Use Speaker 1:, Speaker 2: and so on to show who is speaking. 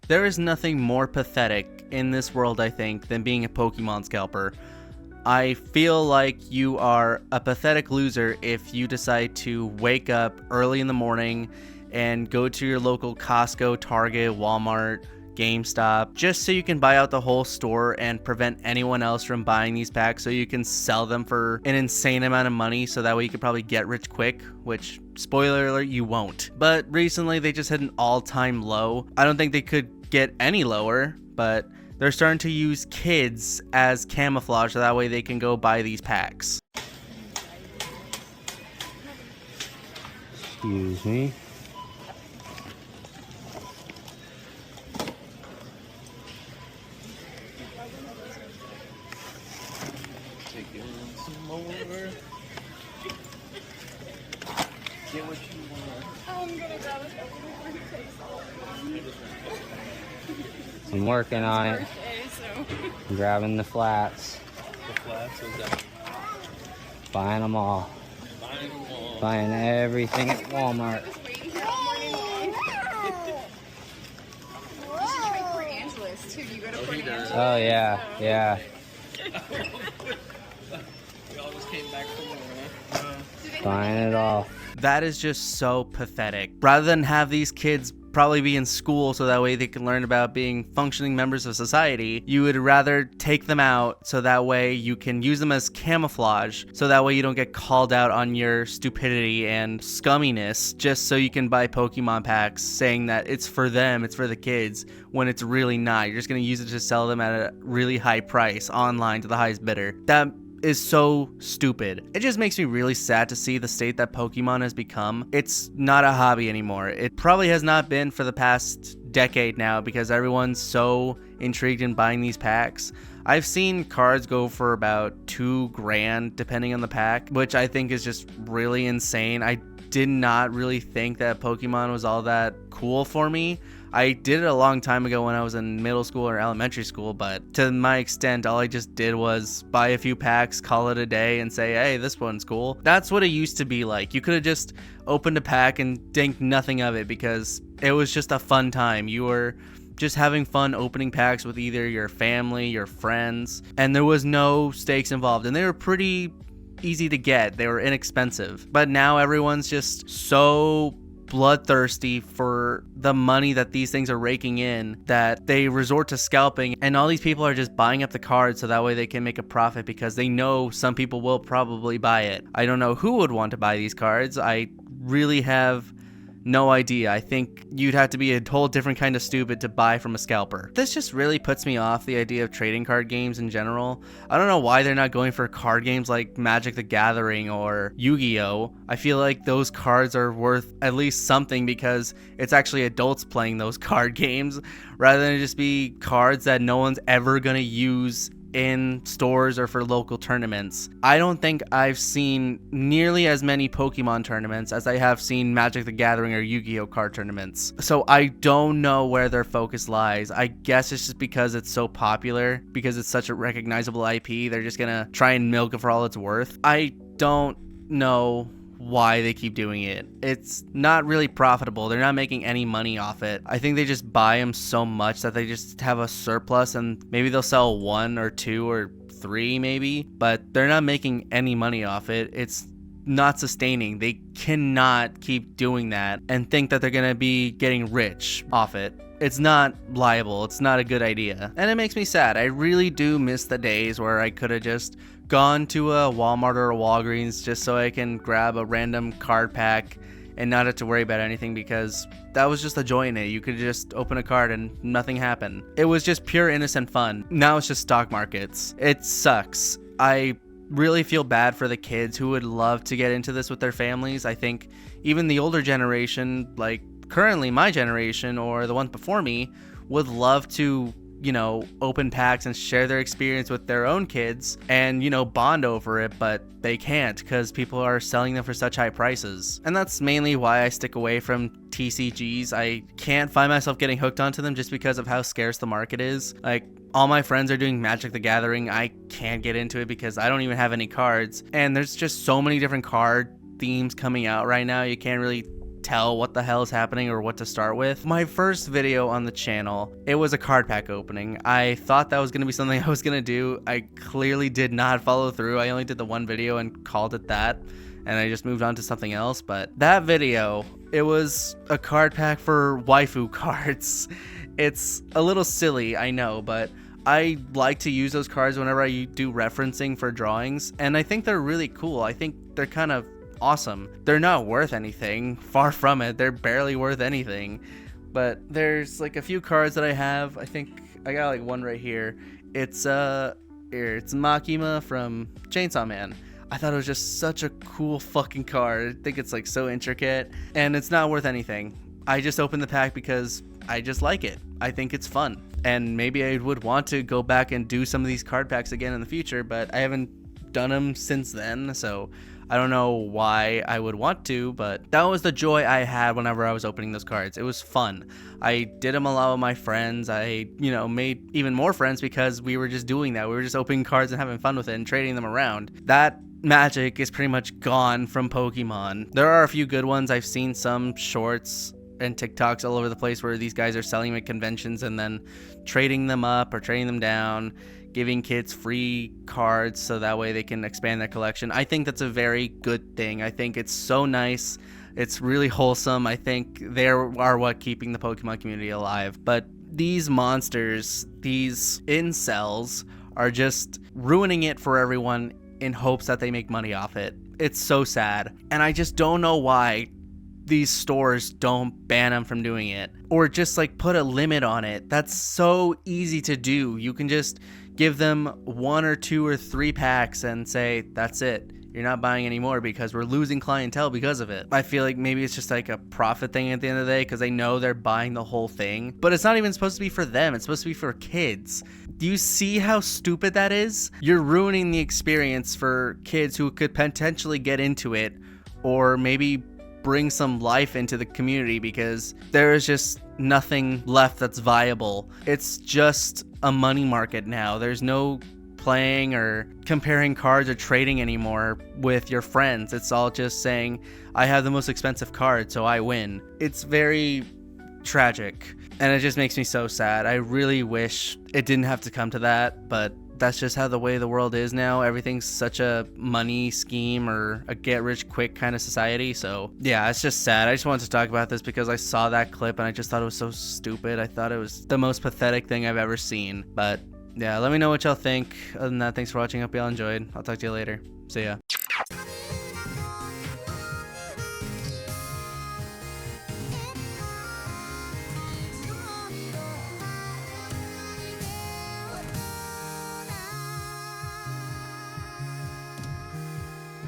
Speaker 1: There is nothing more pathetic in this world, I think, than being a Pokemon scalper. I feel like you are a pathetic loser if you decide to wake up early in the morning and go to your local Costco, Target, Walmart, GameStop, just so you can buy out the whole store and prevent anyone else from buying these packs so you can sell them for an insane amount of money so that way you could probably get rich quick, which, spoiler alert, you won't. But recently they just hit an all-time low. I don't think they could get any lower, but they're starting to use kids as camouflage so that way they can go buy these packs.
Speaker 2: Excuse me.
Speaker 3: Take some more. Get what you want.
Speaker 4: I'm gonna grab it before he takes all of
Speaker 2: I'm working on it.
Speaker 4: birthday, so.
Speaker 2: I'm grabbing the flats.
Speaker 3: The flats, what's that?
Speaker 2: Buying them all.
Speaker 3: Buying them all.
Speaker 2: Buying everything at Walmart.
Speaker 4: Just waiting here all morning long. You should give me Port Angeles too. Do you go to Port
Speaker 3: he does.
Speaker 4: Angeles?
Speaker 2: Oh yeah, yeah.
Speaker 3: We all just came back from there,
Speaker 4: Do they
Speaker 2: Buying it all.
Speaker 1: That is just so pathetic. Rather than have these kids probably be in school so that way they can learn about being functioning members of society, you would rather take them out so that way you can use them as camouflage so that way you don't get called out on your stupidity and scumminess just so you can buy Pokemon packs saying that it's for them, it's for the kids, when it's really not. You're just going to use it to sell them at a really high price online to the highest bidder. That is so stupid. It just makes me really sad to see the state that Pokemon has become. It's not a hobby anymore. It probably has not been for the past decade now because everyone's so intrigued in buying these packs. I've seen cards go for about $2,000 depending on the pack, which I think is just really insane. I did not really think that Pokemon was all that cool for me. I did it a long time ago when I was in middle school or elementary school, but to my extent, all I just did was buy a few packs, call it a day, and say, hey, this one's cool. That's what it used to be like. You could have just opened a pack and think nothing of it because it was just a fun time. You were just having fun opening packs with either your family, your friends, and there was no stakes involved, and they were pretty easy to get. They were inexpensive. But now everyone's just so bloodthirsty for the money that these things are raking in that they resort to scalping, and all these people are just buying up the cards so that way they can make a profit because they know some people will probably buy it. I don't know who would want to buy these cards. I really have no idea. I think you'd have to be a whole different kind of stupid to buy from a scalper. This just really puts me off the idea of trading card games in general. I don't know why they're not going for card games like Magic the Gathering or Yu-Gi-Oh! I feel like those cards are worth at least something because it's actually adults playing those card games rather than just be cards that no one's ever gonna use in stores or for local tournaments. I don't think I've seen nearly as many Pokemon tournaments as I have seen Magic the Gathering or Yu-Gi-Oh card tournaments. So I don't know where their focus lies. I guess it's just because it's so popular, because it's such a recognizable IP, they're just gonna try and milk it for all it's worth. I don't know why they keep doing it. It's not really profitable. They're not making any money off it. I think they just buy them so much that they just have a surplus and maybe they'll sell 1 or 2 or 3 maybe, but they're not making any money off it. It's not sustaining. They cannot keep doing that and think that they're gonna be getting rich off it. It's not liable. It's not a good idea. And it makes me sad. I really do miss the days where I could have just gone to a Walmart or a Walgreens just so I can grab a random card pack and not have to worry about anything because that was just the joy in it. You could just open a card and nothing happened. It was just pure innocent fun. Now it's just stock markets. It sucks. I really feel bad for the kids who would love to get into this with their families. I think even the older generation, like currently my generation or the ones before me, would love to, you know, open packs and share their experience with their own kids and, you know, bond over it, but they can't because people are selling them for such high prices. And that's mainly why I stick away from TCGs. I can't find myself getting hooked onto them just because of how scarce the market is. Like, all my friends are doing Magic the Gathering. I can't get into it because I don't even have any cards. And there's just so many different card themes coming out right now. You can't really tell what the hell is happening or what to start with. My first video on the channel, it was a card pack opening. I thought that was going to be something I was going to do. I clearly did not follow through. I only did the one video and called it that, and I just moved on to something else. But that video, it was a card pack for waifu cards. It's a little silly, I know, but I like to use those cards whenever I do referencing for drawings, and I think they're really cool. I think they're kind of awesome. They're not worth anything, far from it. They're barely worth anything, but there's like a few cards that I have. I think I got like one right here. It's Makima from Chainsaw Man. I thought it was just such a cool fucking card. I think it's like so intricate, and it's not worth anything. I just opened the pack because I just like it. I think it's fun, and maybe I would want to go back and do some of these card packs again in the future, but I haven't done them since then, so I don't know why I would want to, but that was the joy I had whenever I was opening those cards. It was fun. I did them a lot with my friends. I, made even more friends because we were just doing that. We were just opening cards and having fun with it and trading them around. That magic is pretty much gone from Pokemon. There are a few good ones. I've seen some shorts and TikToks all over the place where these guys are selling them at conventions and then trading them up or trading them down, giving kids free cards so that way they can expand their collection. I think that's a very good thing. I think it's so nice. It's really wholesome. I think they are what keeping the Pokemon community alive. But these monsters, these incels, are just ruining it for everyone in hopes that they make money off it. It's so sad. And I just don't know why these stores don't ban them from doing it, or just like put a limit on it. That's so easy to do. You can just give them 1 or 2 or 3 packs and say, that's it. You're not buying anymore because we're losing clientele because of it. I feel like maybe it's just like a profit thing at the end of the day because they know they're buying the whole thing. But it's not even supposed to be for them. It's supposed to be for kids. Do you see how stupid that is? You're ruining the experience for kids who could potentially get into it, or maybe bring some life into the community, because there is just nothing left that's viable. It's just a money market now. There's no playing or comparing cards or trading anymore with your friends. It's all just saying, I have the most expensive card, so I win. It's very tragic, and it just makes me so sad. I really wish it didn't have to come to that, but that's just how the way the world is now. Everything's such a money scheme or a get rich quick kind of society. So yeah, it's just sad. I just wanted to talk about this because I saw that clip and I just thought it was so stupid. I thought it was the most pathetic thing I've ever seen. But yeah, let me know what y'all think. Other than that, thanks for watching. Hope y'all enjoyed. I'll talk to you later. See ya.